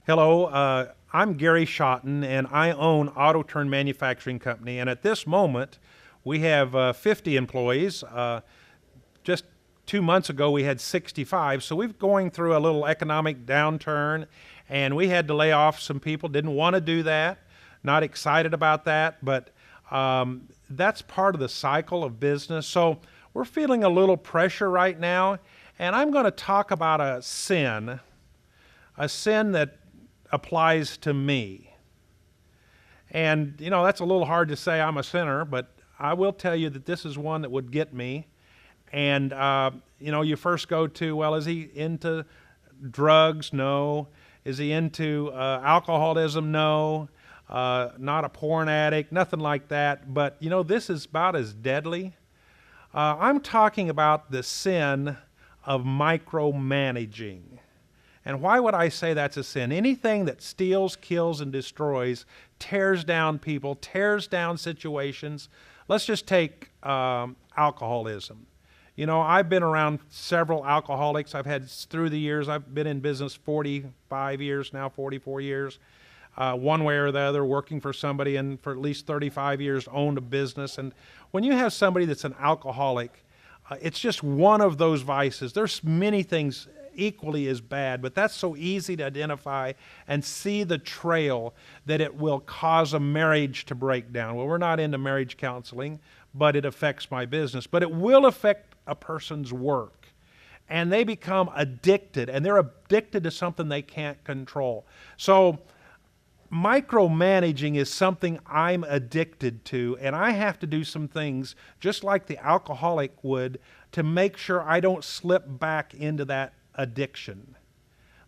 Hello, I'm Gary Schotten, and I own Auto Turn Manufacturing Company. And at this moment, we have 50 employees. Just 2 months ago, we had 65. So we're going through a little economic downturn, and we had to lay off some people. Didn't want to do that. Not excited about that, but that's part of the cycle of business. So we're feeling a little pressure right now, and I'm going to talk about a sin that applies to me. And, that's a little hard to say I'm a sinner, but I will tell you that this is one that would get me. And, you first go to, well, is he into drugs? No. Is he into alcoholism? No. Not a porn addict, nothing like that. But, this is about as deadly. I'm talking about the sin of micromanaging. And why would I say that's a sin? Anything that steals, kills, and destroys tears down people, tears down situations. Let's just take alcoholism. I've been around several alcoholics. I've had, through the years, I've been in business 45 years now, 44 years. One way or the other, working for somebody, and for at least 35 years owned a business. And when you have somebody that's an alcoholic, it's just one of those vices. There's many things equally as bad, but that's so easy to identify and see the trail that it will cause a marriage to break down. Well, we're not into marriage counseling, but it affects my business. But it will affect a person's work. And they become addicted, and they're addicted to something they can't control. So micromanaging is something I'm addicted to, and I have to do some things, just like the alcoholic would, to make sure I don't slip back into that addiction.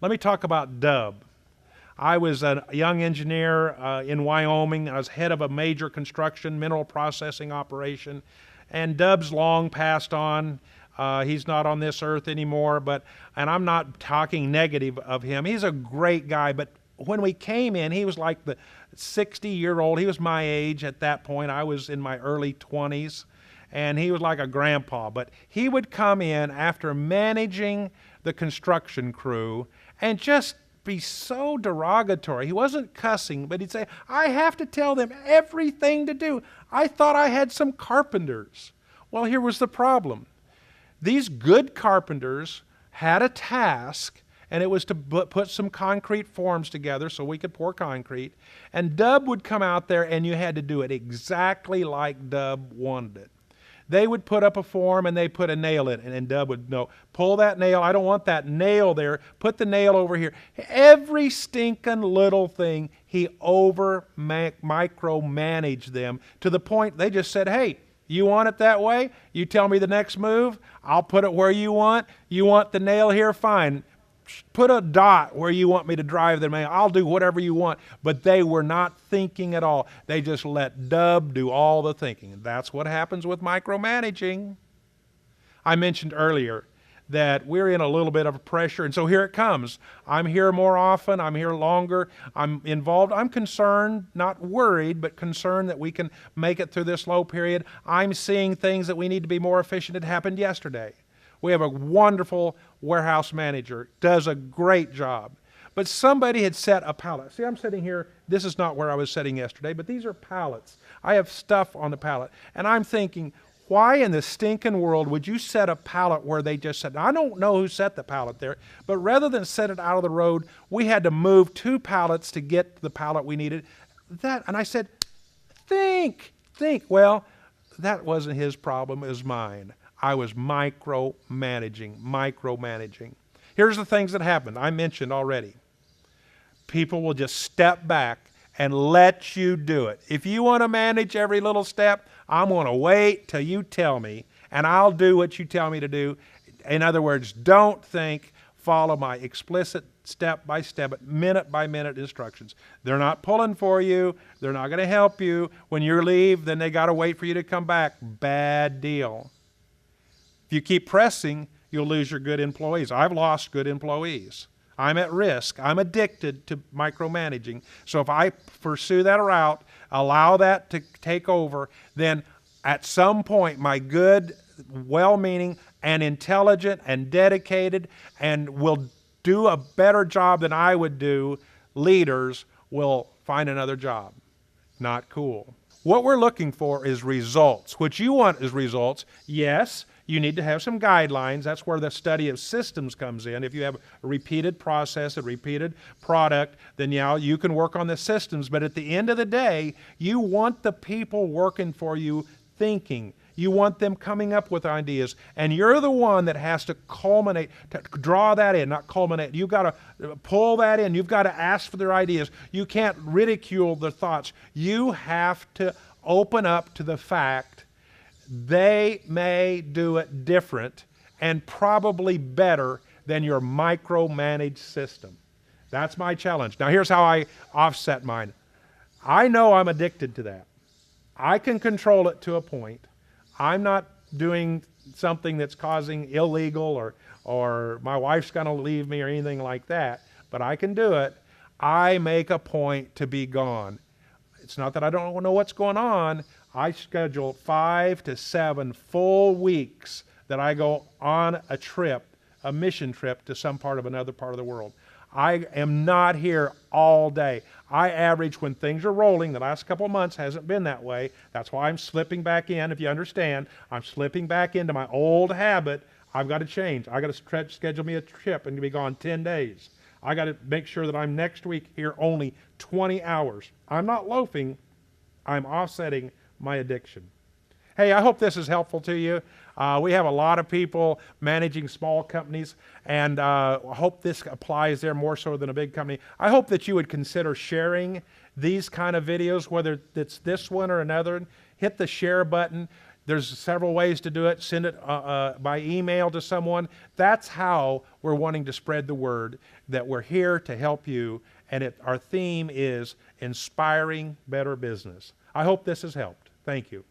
Let me talk about Dub. I was a young engineer in Wyoming. I was head of a major construction mineral processing operation, and Dub's long passed on. He's not on this earth anymore, and I'm not talking negative of him. He's a great guy, but when we came in, he was like the 60-year-old. He was my age at that point. I was in my early 20s, and he was like a grandpa. But he would come in after managing the construction crew and just be so derogatory. He wasn't cussing, but he'd say, I have to tell them everything to do. I thought I had some carpenters. Well, here was the problem. These good carpenters had a task, and it was to put some concrete forms together so we could pour concrete. And Dub would come out there, and you had to do it exactly like Dub wanted it. They would put up a form, and they put a nail in it, and Dub would, no, pull that nail. I don't want that nail there. Put the nail over here. Every stinking little thing, he micromanaged them to the point they just said, hey, you want it that way? You tell me the next move. I'll put it where you want. You want the nail here? Fine. Put a dot where you want me to drive the nail. I'll do whatever you want. But they were not thinking at all. They just let Dub do all the thinking. And that's what happens with micromanaging. I mentioned earlier that we're in a little bit of a pressure, and so here it comes. I'm here more often. I'm here longer. I'm involved. I'm concerned, not worried, but concerned that we can make it through this low period. I'm seeing things that we need to be more efficient. It happened yesterday. We have a wonderful warehouse manager, does a great job. But somebody had set a pallet. See, I'm sitting here. This is not where I was sitting yesterday, but these are pallets. I have stuff on the pallet. And I'm thinking, why in the stinking world would you set a pallet where they just said, I don't know who set the pallet there, but rather than set it out of the road, we had to move 2 pallets to get the pallet we needed. And I said, think. Well, that wasn't his problem, it was mine. I was micromanaging. Here's the things that happened. I mentioned already. People will just step back and let you do it. If you want to manage every little step, I'm going to wait till you tell me, and I'll do what you tell me to do. In other words, don't think, follow my explicit step-by-step, minute-by-minute instructions. They're not pulling for you. They're not going to help you. When you leave, then they got to wait for you to come back. Bad deal. If you keep pressing, you'll lose your good employees. I've lost good employees. I'm at risk. I'm addicted to micromanaging. So if I pursue that route, allow that to take over, then at some point my good, well-meaning and intelligent and dedicated and will do a better job than I would do leaders will find another job. Not cool. What we're looking for is results. What you want is results. Yes, you need to have some guidelines. That's where the study of systems comes in. If you have a repeated process, a repeated product, then yeah, you can work on the systems. But at the end of the day, you want the people working for you thinking. You want them coming up with ideas. And you're the one that has to culminate, to draw that in, not culminate. You've got to pull that in. You've got to ask for their ideas. You can't ridicule their thoughts. You have to open up to the fact they may do it different and probably better than your micromanaged system. That's my challenge. Now here's how I offset mine. I know I'm addicted to that. I can control it to a point. I'm not doing something that's causing illegal or my wife's going to leave me or anything like that, but I can do it. I make a point to be gone. It's not that I don't know what's going on. I schedule 5 to 7 full weeks that I go on a trip, a mission trip to some part of another part of the world. I am not here all day. I average, when things are rolling, the last couple of months hasn't been that way. That's why I'm slipping back in, if you understand. I'm slipping back into my old habit. I've got to change. I've got to schedule me a trip and be gone 10 days. I got to make sure that I'm next week here only 20 hours. I'm not loafing. I'm offsetting my addiction. Hey, I hope this is helpful to you. We have a lot of people managing small companies, and I hope this applies there more so than a big company. I hope that you would consider sharing these kind of videos, whether it's this one or another. Hit the share button. There's several ways to do it. Send it by email to someone. That's how we're wanting to spread the word that we're here to help you, and our theme is inspiring better business. I hope this has helped. Thank you.